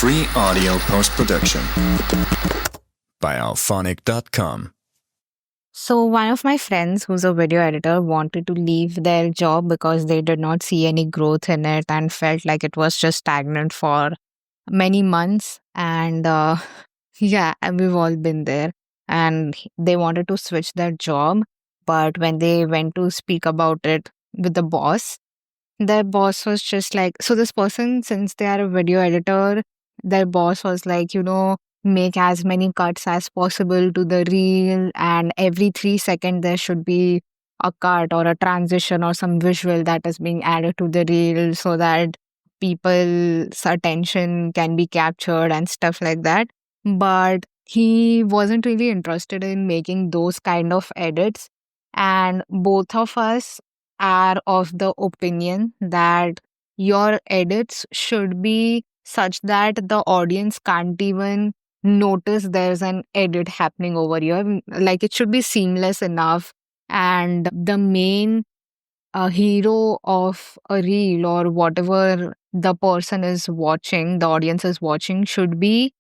Free audio post-production by alphonic.com. So, one of my friends who's a video editor wanted to leave their job because they did not see any growth in it and felt like it was just stagnant for many months. And yeah, and we've all been there. And they wanted to switch their job. But when they went to speak about it with the boss, their boss was just like, so this person, since they are a video editor, their boss was like, make as many cuts as possible to the reel, and every 3 seconds there should be a cut or a transition or some visual that is being added to the reel so that people's attention can be captured and stuff like that. But he wasn't really interested in making those kind of edits. And both of us are of the opinion that your edits should be such that the audience can't even notice there's an edit happening over here. Like it should be seamless enough. And the main hero of a reel or whatever the person is watching, the audience is watching, should be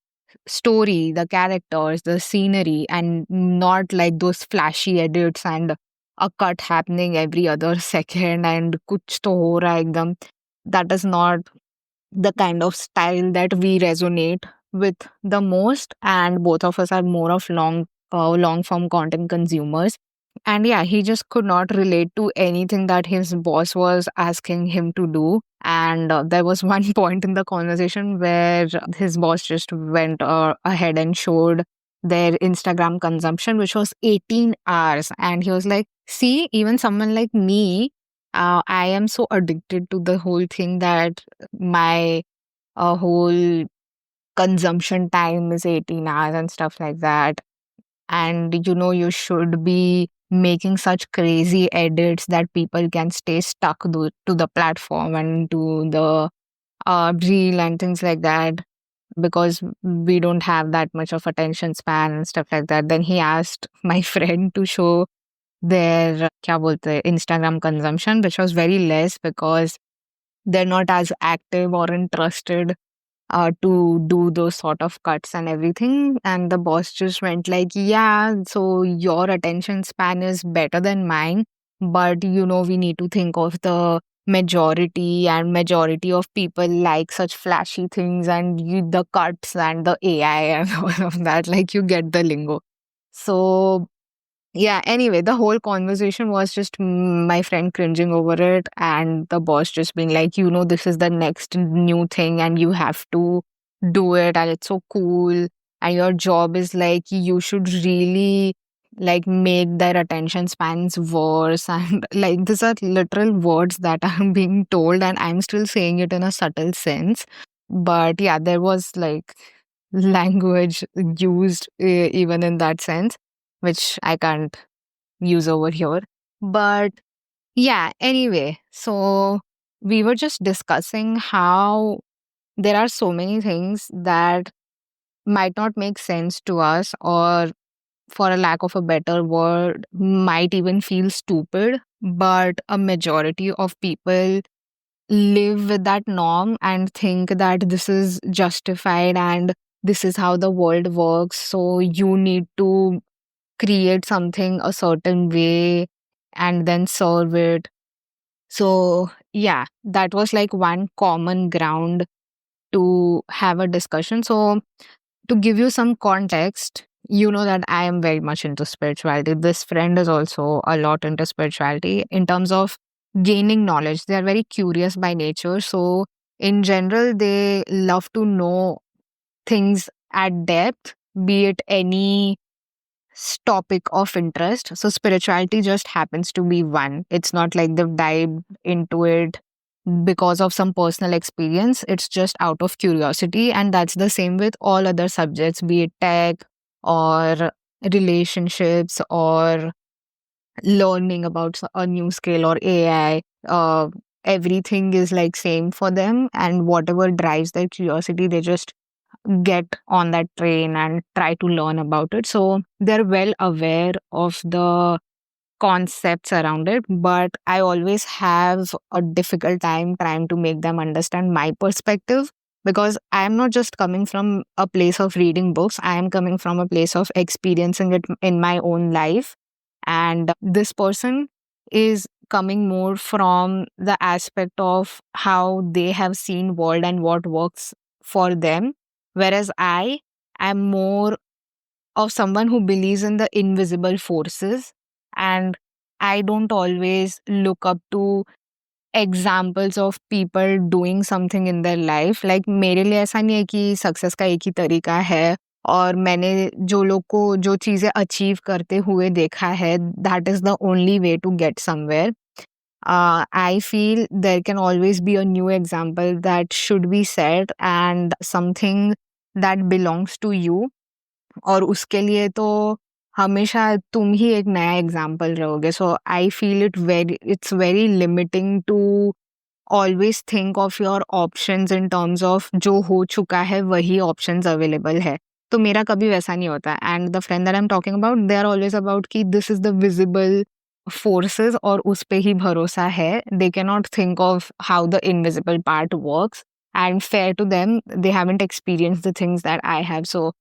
story, the characters, the scenery, and not like those flashy edits and a cut happening every other second and kuch to ho raha hai ekdam. That is not the kind of style that we resonate with the most. And both of us are more of long form content consumers. And yeah, he just could not relate to anything that his boss was asking him to do. And there was one point in the conversation where his boss just went ahead and showed their Instagram consumption, which was 18 hours. And he was like, see, even someone like me, I am so addicted to the whole thing that my whole consumption time is 18 hours and stuff like that. And you should be making such crazy edits that people can stay stuck to the platform and to the reel and things like that, because we don't have that much of attention span and stuff like that. Then he asked my friend to show their kya bolte hai, Instagram consumption, which was very less because they're not as active or interested to do those sort of cuts and everything. And the boss just went like, yeah, so your attention span is better than mine, but we need to think of the majority, and majority of people like such flashy things and the cuts and the AI and all of that. Like, you get the lingo. So yeah, anyway, the whole conversation was just my friend cringing over it and the boss just being like, this is the next new thing and you have to do it and it's so cool. And your job is like, you should really like make their attention spans worse. And like, these are literal words that are being told, and I'm still saying it in a subtle sense. But yeah, there was like language used even in that sense, which I can't use over here. But yeah, anyway, so we were just discussing how there are so many things that might not make sense to us, or for a lack of a better word, might even feel stupid. But a majority of people live with that norm and think that this is justified and this is how the world works. So you need to create something a certain way and then serve it. So, yeah, that was like one common ground to have a discussion. So, to give you some context, you know that I am very much into spirituality. This friend is also a lot into spirituality in terms of gaining knowledge. They are very curious by nature. So, in general, they love to know things at depth, be it any topic of interest. So spirituality just happens to be one. It's not like they've dived into it because of some personal experience. It's just out of curiosity. And that's the same with all other subjects, be it tech or relationships or learning about a new skill or AI. Everything is like same for them. And whatever drives their curiosity, they just get on that train and try to learn about it. So they're well aware of the concepts around it, but I always have a difficult time trying to make them understand my perspective because I am not just coming from a place of reading books, I am coming from a place of experiencing it in my own life. And this person is coming more from the aspect of how they have seen world and what works for them, whereas I am more of someone who believes in the invisible forces, and I don't always look up to examples of people doing something in their life. Like मेरे लिए ऐसा नहीं है कि success का एक ही तरीका है और मैंने जो लोग को जो चीज़ें अचीव करते हुए देखा है, that is the only way to get somewhere. I feel there can always be a new example that should be set and something that belongs to you, और उसके लिए तो हमेशा तुम ही एक नया एग्जाम्पल रहोगे। So I feel it's very limiting to always think of your options in terms of जो हो चुका है वही ऑप्शंस अवेलेबल है। तो मेरा कभी वैसा नहीं होता। And the friend that I am talking about, they are always about कि this is the visible forces और उस पे ही भरोसा है। They can not think of how the invisible part works, and fair to them, they haven't experienced the things that I have. So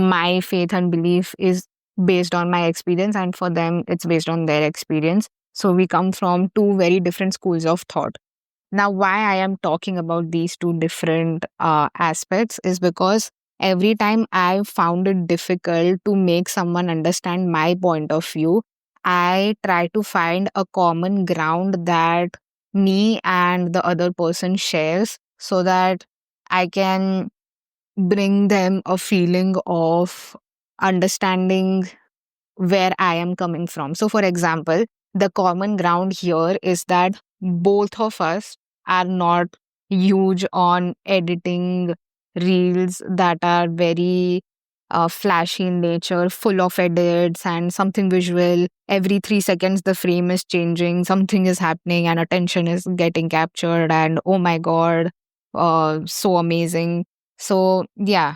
my faith and belief is based on my experience, and for them it's based on their experience. So we come from two very different schools of thought. Now, why I am talking about these two different aspects is because every time I found it difficult to make someone understand my point of view, I try to find a common ground that me and the other person shares, so that I can bring them a feeling of understanding where I am coming from. So, for example, the common ground here is that both of us are not huge on editing reels that are very flashy in nature, full of edits and something visual. Every 3 seconds, the frame is changing, something is happening, and attention is getting captured. And oh my God, so amazing. So, yeah,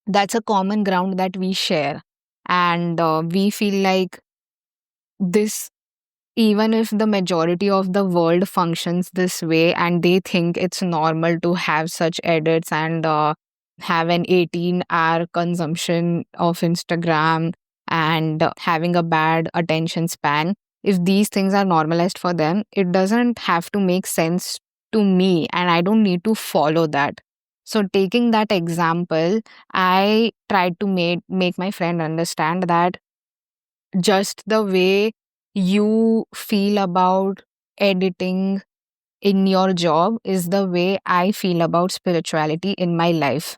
that's a common ground that we share. And we feel like this, even if the majority of the world functions this way and they think it's normal to have such edits and have an 18-hour consumption of Instagram and having a bad attention span, if these things are normalized for them, it doesn't have to make sense to me, and I don't need to follow that. So, taking that example, I tried to make my friend understand that just the way you feel about editing in your job is the way I feel about spirituality in my life.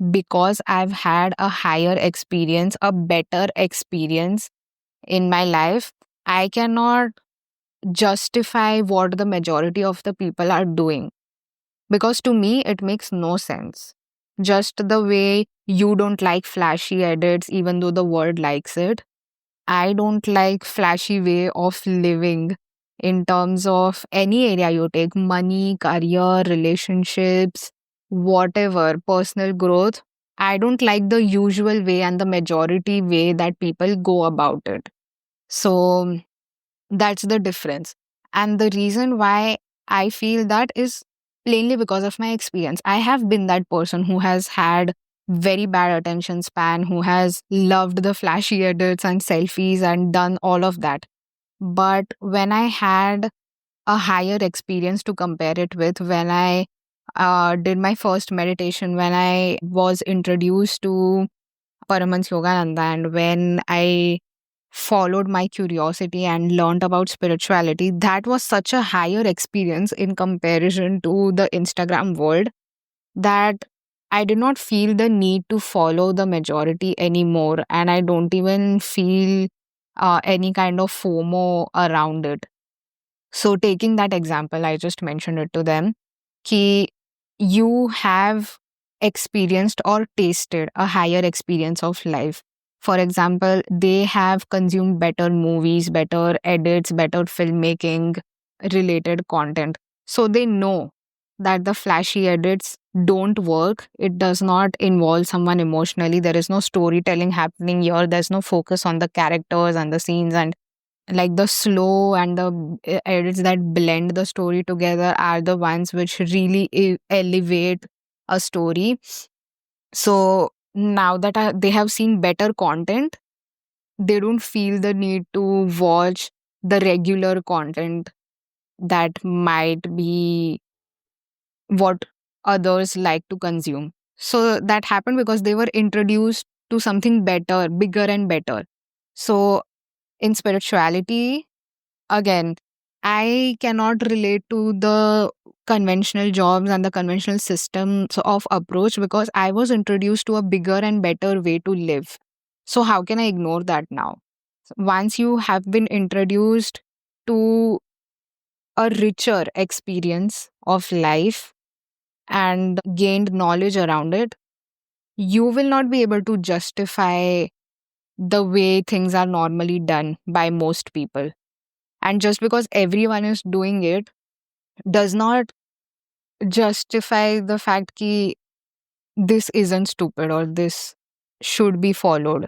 Because I've had a higher experience, a better experience in my life, I cannot justify what the majority of the people are doing. Because to me, it makes no sense. Just the way you don't like flashy edits, even though the world likes it, I don't like flashy way of living in terms of any area you take: money, career, relationships, whatever, personal growth. I don't like the usual way and the majority way that people go about it. So that's the difference. And the reason why I feel that is plainly because of my experience. I have been that person who has had very bad attention span, who has loved the flashy edits and selfies and done all of that. But when I had a higher experience to compare it with, when I did my first meditation, when I was introduced to Paramans Yogananda, and when I followed my curiosity and learned about spirituality, that was such a higher experience in comparison to the Instagram world, that I did not feel the need to follow the majority anymore. And I don't even feel any kind of FOMO around it. So, taking that example, I just mentioned it to them, ki you have experienced or tasted a higher experience of life. For example, they have consumed better movies, better edits, better filmmaking related content. So they know that the flashy edits don't work. It does not involve someone emotionally. There is no storytelling happening here. There's no focus on the characters and the scenes, and like the slow and the edits that blend the story together are the ones which really elevate a story. So now that they have seen better content, they don't feel the need to watch the regular content that might be what others like to consume. So that happened because they were introduced to something better, bigger, and better. So in spirituality, again, I cannot relate to the conventional jobs and the conventional systems of approach because I was introduced to a bigger and better way to live. So, how can I ignore that now? Once you have been introduced to a richer experience of life and gained knowledge around it, you will not be able to justify the way things are normally done by most people. And just because everyone is doing it does not justify the fact that this isn't stupid or this should be followed.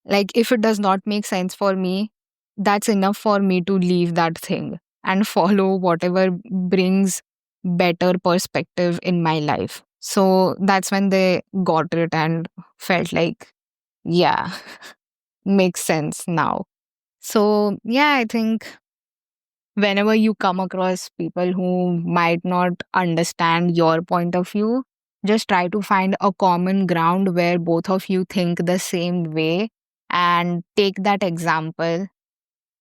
Like, if it does not make sense for me, that's enough for me to leave that thing and follow whatever brings better perspective in my life. So that's when they got it and felt like, yeah, makes sense now. So, yeah, I think whenever you come across people who might not understand your point of view, just try to find a common ground where both of you think the same way and take that example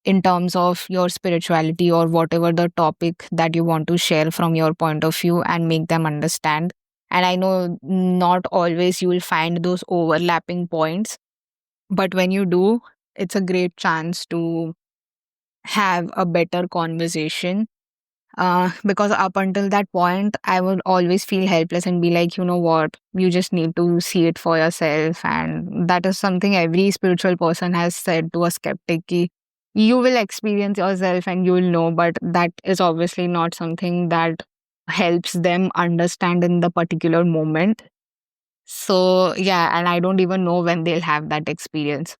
in terms of your spirituality or whatever the topic that you want to share from your point of view and make them understand. And I know not always you will find those overlapping points, but when you do, it's a great chance to have a better conversation. Because up until that point, I would always feel helpless and be like, you know what, you just need to see it for yourself. And that is something every spiritual person has said to a skeptic. Ki, you will experience yourself and you will know, but that is obviously not something that helps them understand in the particular moment. So, yeah, and I don't even know when they'll have that experience.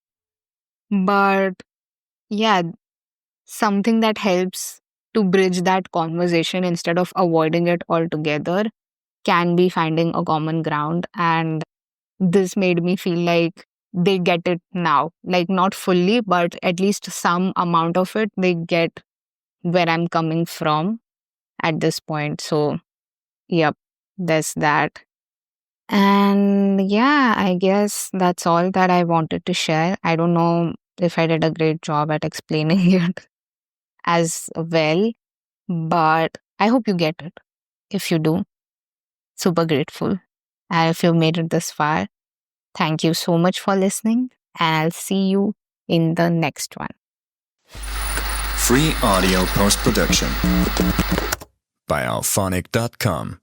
But yeah, something that helps to bridge that conversation instead of avoiding it altogether can be finding a common ground. And this made me feel like they get it now. Like, not fully, but at least some amount of it, they get where I'm coming from at this point. So, yep, there's that. And yeah, I guess that's all that I wanted to share. I don't know if I did a great job at explaining it as well, but I hope you get it. If you do, super grateful. And if you've made it this far, thank you so much for listening, and I'll see you in the next one. Free audio post production by alphonic.com.